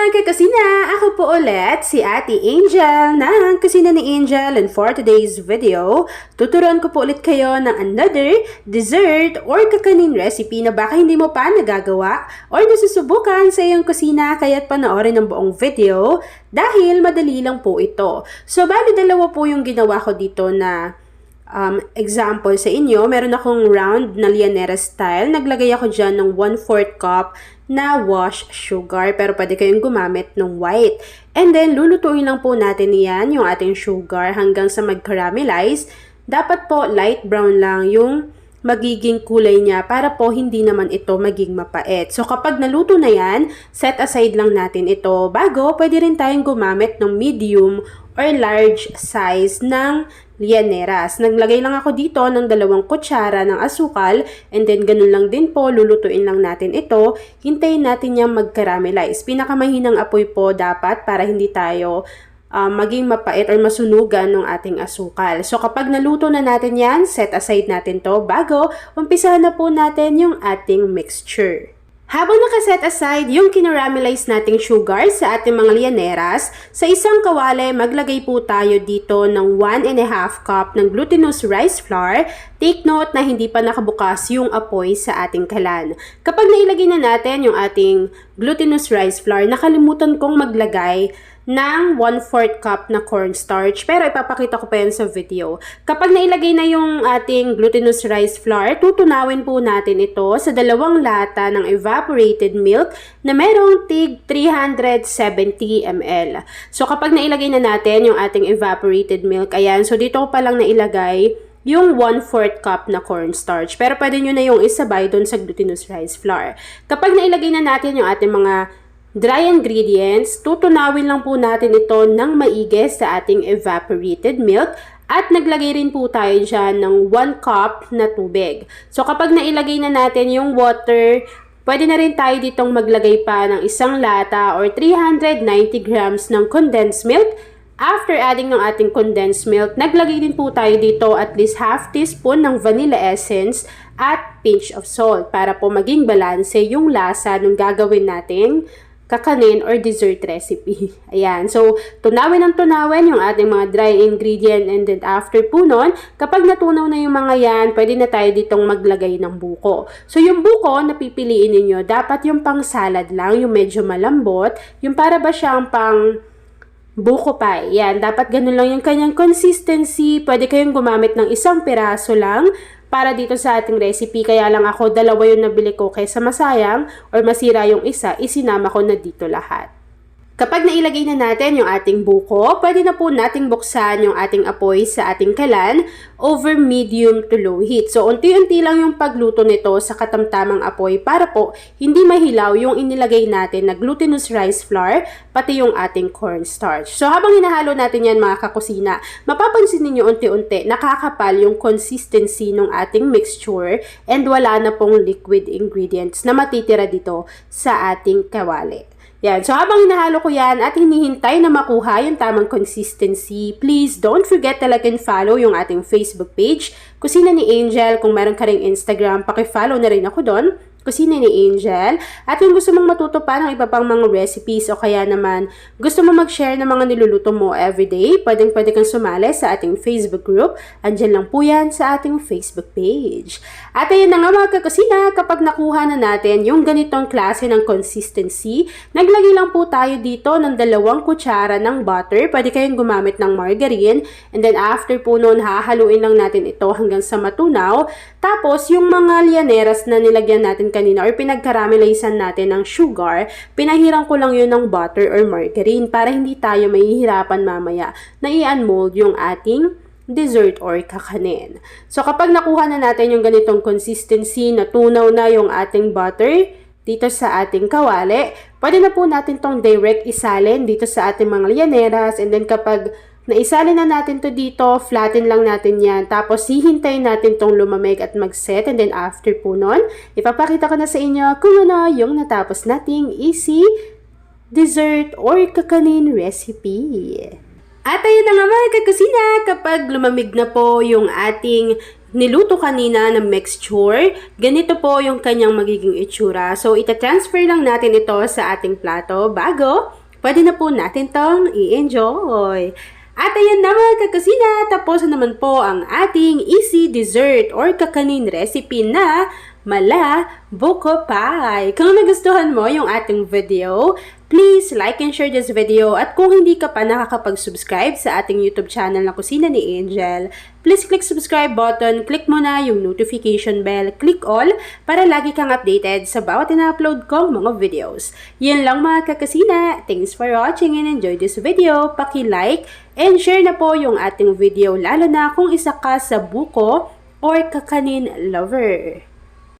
mga kakusina! Ako po ulit si Ate Angel ng Kusina ni Angel, and for today's video, tuturuan ko po ulit kayo ng another dessert or kakanin recipe na baka hindi mo pa nagagawa or nasusubukan sa iyong kusina, kaya't panoorin ang buong video dahil madali lang po ito. So, bali dalawa po yung ginawa ko dito na example sa inyo. Meron akong round na lianera style. Naglagay ako dyan ng 1/4 cup na wash sugar, pero pwede kayong gumamit ng white. And then, lulutuin lang po natin yan, yung ating sugar, hanggang sa mag-caramelize. Dapat po light brown lang yung magiging kulay niya para po hindi naman ito maging mapait. So, kapag naluto na yan, set aside lang natin ito. Bago, pwede rin tayong gumamit ng medium or large size ng lianeras. Naglagay lang ako dito ng 2 kutsara ng asukal, and then ganun lang din po, lulutuin lang natin ito. Hintayin natin niyang mag-caramelize. Pinakamahinang apoy po dapat para hindi tayo maging mapait or masunugan ng ating asukal. So kapag naluto na natin yan, set aside natin to bago umpisahan na po natin yung ating mixture. Habang nakaset aside yung kinaramelize nating sugar sa ating mga lianeras, sa isang kawali maglagay po tayo dito ng 1½ cup ng glutinous rice flour. Take note na hindi pa nakabukas yung apoy sa ating kalan. Kapag nailagay na natin yung ating glutinous rice flour, nakalimutan kong maglagay ng 1/4 cup na cornstarch, pero ipapakita ko pa yan sa video. Kapag nailagay na yung ating glutinous rice flour, tutunawin po natin ito sa 2 lata ng evaporated milk na merong tig 370 ml. So kapag nailagay na natin yung ating evaporated milk, ayan, so dito ko pa lang nailagay yung 1/4 cup na cornstarch, pero pwede nyo na yung isabay doon sa glutinous rice flour. Kapag nailagay na natin yung ating mga dry ingredients, tutunawin lang po natin ito ng maigi sa ating evaporated milk, at naglagay rin po tayo dyan ng 1 cup na tubig. So kapag nailagay na natin yung water, pwede na rin tayo ditong maglagay pa ng 1 lata or 390 grams ng condensed milk. After adding ng ating condensed milk, naglagay din po tayo dito at least ½ teaspoon ng vanilla essence at pinch of salt para po maging balanse yung lasa ng gagawin nating kakanin or dessert recipe. Ayan. So, tunawin yung ating mga dry ingredient, and then after po nun, kapag natunaw na yung mga yan, pwede na tayo ditong maglagay ng buko. So, yung buko na pipiliin ninyo, dapat yung pang salad lang, yung medyo malambot, yung para ba siyang pang buko pie. Yan, dapat ganun lang yung kanyang consistency. Pwede kayong gumamit ng 1 piraso lang para dito sa ating recipe. Kaya lang ako 2 yung nabili ko kaysa masayang or masira yung isa, isinama ko na dito lahat. Kapag nailagay na natin yung ating buko, pwede na po nating buksan yung ating apoy sa ating kalan over medium to low heat. So, unti-unti lang yung pagluto nito sa katamtamang apoy para po hindi mahilaw yung inilagay natin na glutinous rice flour, pati yung ating cornstarch. So, habang hinahalo natin yan mga kakusina, mapapansin ninyo unti-unti nakakapal yung consistency ng ating mixture, and wala na pong liquid ingredients na matitira dito sa ating kawali. Yan. So, habang hinahalo ko yan at hinihintay na makuha yung tamang consistency, please don't forget to like and follow yung ating Facebook page, Kusina ni Angel. Kung meron ka ring Instagram, paki-follow na rin ako doon, Kusina ni Angel. At kung gusto mong matuto pa ng iba pang mga recipes, o kaya naman gusto mo mag-share ng mga niluluto mo everyday, pwede kang sumali sa ating Facebook group. Andyan lang po yan sa ating Facebook page. At ayun na nga mga kakusina, kapag nakuha na natin yung ganitong klase ng consistency, naglagay lang po tayo dito ng 2 kutsara ng butter. Pwede kayong gumamit ng margarine, and then after po nun, hahaluin lang natin ito hanggang sa matunaw. Tapos, yung mga lianeras na nilagyan natin kanina or pinagkaramelizean natin ng sugar, pinahiran ko lang yun ng butter or margarine para hindi tayo mahihirapan mamaya na i-unmold yung ating dessert or kakanin. So, kapag nakuha na natin yung ganitong consistency, natunaw na yung ating butter dito sa ating kawali, pwede na po natin tong direct isalin dito sa ating mga lianeras, and then kapag naisalin na natin to dito, flatten lang natin yan. Tapos, hihintayin natin tong lumamig at mag-set. And then, after po nun, ipapakita ko na sa inyo kung ano yung natapos nating easy dessert or kakanin recipe. At ayun na nga mga kakusina, kapag lumamig na po yung ating niluto kanina na mixture. Ganito po yung kanyang magiging itsura. So, ita-transfer lang natin ito sa ating plato bago pwede na po natin tong i-enjoy. At ayan na mga kakusina, tapos naman po ang ating easy dessert or kakanin recipe na mala buko pie. Kung nagustuhan mo yung ating video, please like and share this video. At kung hindi ka pa nakakapag-subscribe sa ating YouTube channel na Kusina ni Angel, please click subscribe button, click mo na yung notification bell, click all para lagi kang updated sa bawat ina-upload kong mga videos. Yan lang mga kakusina. Thanks for watching and enjoy this video. Paki-like and share na po yung ating video lalo na kung isa ka sa buko or kakanin lover.